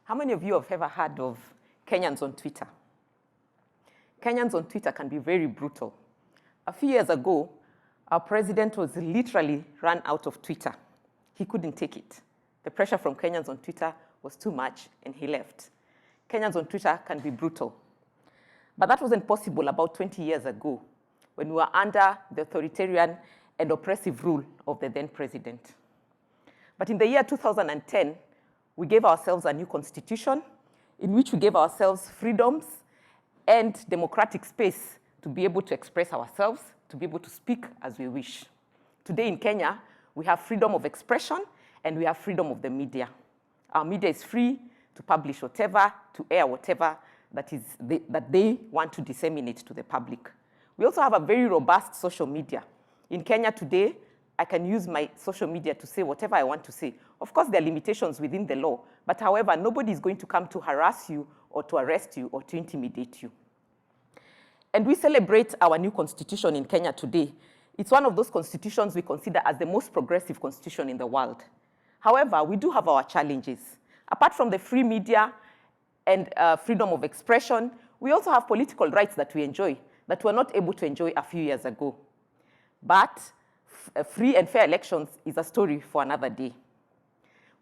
How many of you have ever heard of Kenyans on Twitter? Kenyans on Twitter can be very brutal. A few years ago, our president was literally run out of Twitter. He couldn't take it. The pressure from Kenyans on Twitter was too much, and he left. Kenyans on Twitter can be brutal. But that wasn't possible about 20 years ago, when we were under the authoritarian and oppressive rule of the then president. But in the year 2010, we gave ourselves a new constitution in which we gave ourselves freedoms and democratic space to be able to express ourselves, to be able to speak as we wish. Today in Kenya, we have freedom of expression and we have freedom of the media. Our media is free to publish whatever, to air whatever that they want to disseminate to the public. We also have a very robust social media. In Kenya today, I can use my social media to say whatever I want to say. Of course, there are limitations within the law, but however, nobody is going to come to harass you or to arrest you or to intimidate you. And we celebrate our new constitution in Kenya today. It's one of those constitutions we consider as the most progressive constitution in the world. However, we do have our challenges. Apart from the free media and freedom of expression, we also have political rights that we enjoy that we were not able to enjoy a few years ago. But free and fair elections is a story for another day.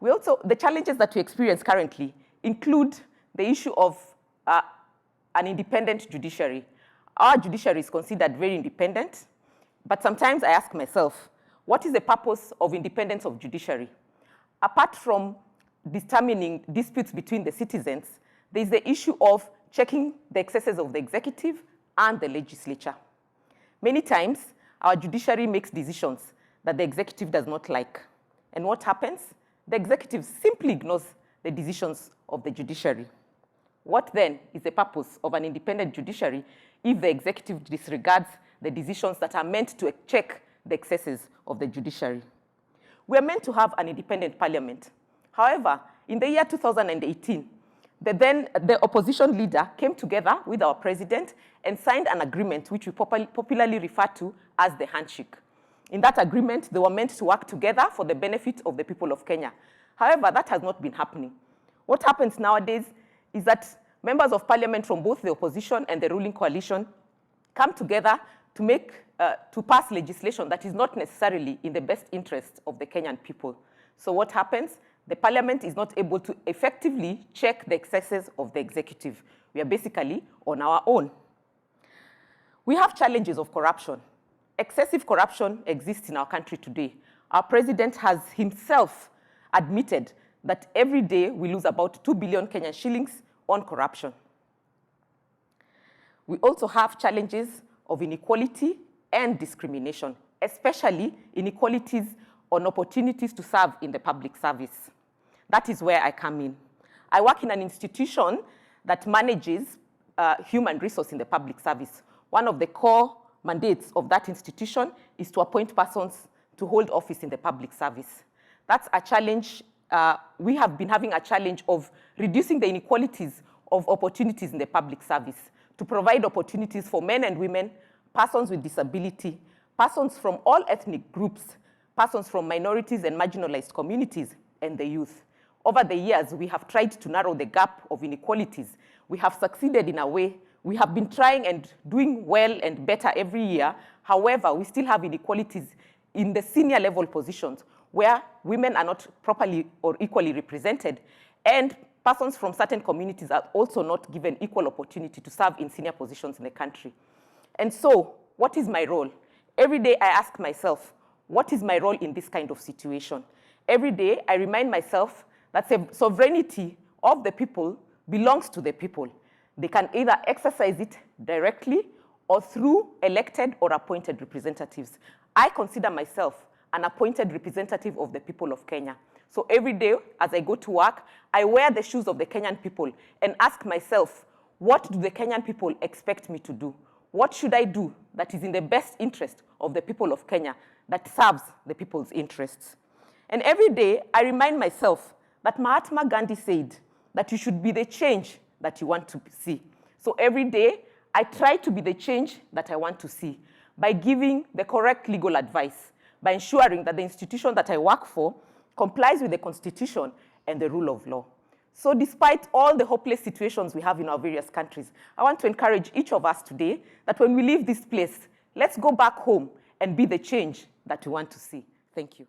The challenges that we experience currently include the issue of an independent judiciary. Our judiciary is considered very independent, but sometimes I ask myself, what is the purpose of independence of judiciary? Apart from determining disputes between the citizens, there is the issue of checking the excesses of the executive and the legislature. Many times, our judiciary makes decisions that the executive does not like. And what happens? The executive simply ignores the decisions of the judiciary. What then is the purpose of an independent judiciary if the executive disregards the decisions that are meant to check the excesses of the judiciary? We are meant to have an independent parliament. However, in the year 2018, the opposition leader came together with our president and signed an agreement which we popularly refer to as the handshake. In that agreement, they were meant to work together for the benefit of the people of Kenya. However, that has not been happening. What happens nowadays is that members of parliament from both the opposition and the ruling coalition come together to pass legislation that is not necessarily in the best interest of the Kenyan people. So what happens? The parliament is not able to effectively check the excesses of the executive. We are basically on our own. We have challenges of corruption. Excessive corruption exists in our country today. Our president has himself admitted that every day we lose about 2 billion Kenyan shillings on corruption. We also have challenges of inequality and discrimination, especially inequalities on opportunities to serve in the public service. That is where I come in. I work in an institution that manages human resource in the public service. One of the core mandates of that institution is to appoint persons to hold office in the public service. That's a challenge. We have been having a challenge of reducing the inequalities of opportunities in the public service, to provide opportunities for men and women, persons with disability, persons from all ethnic groups, persons from minorities and marginalized communities, and the youth. Over the years, we have tried to narrow the gap of inequalities. We have succeeded in a way. We have been trying and doing well and better every year. However, we still have inequalities in the senior level positions where women are not properly or equally represented, and persons from certain communities are also not given equal opportunity to serve in senior positions in the country. And so, what is my role? Every day I ask myself, what is my role in this kind of situation? Every day I remind myself that the sovereignty of the people belongs to the people. They can either exercise it directly or through elected or appointed representatives. I consider myself an appointed representative of the people of Kenya. So every day as I go to work, I wear the shoes of the Kenyan people and ask myself, what do the Kenyan people expect me to do? What should I do that is in the best interest of the people of Kenya, that serves the people's interests? And every day I remind myself that Mahatma Gandhi said that you should be the change that you want to see. So every day, I try to be the change that I want to see by giving the correct legal advice, by ensuring that the institution that I work for complies with the Constitution and the rule of law. So despite all the hopeless situations we have in our various countries, I want to encourage each of us today that when we leave this place, let's go back home and be the change that we want to see. Thank you.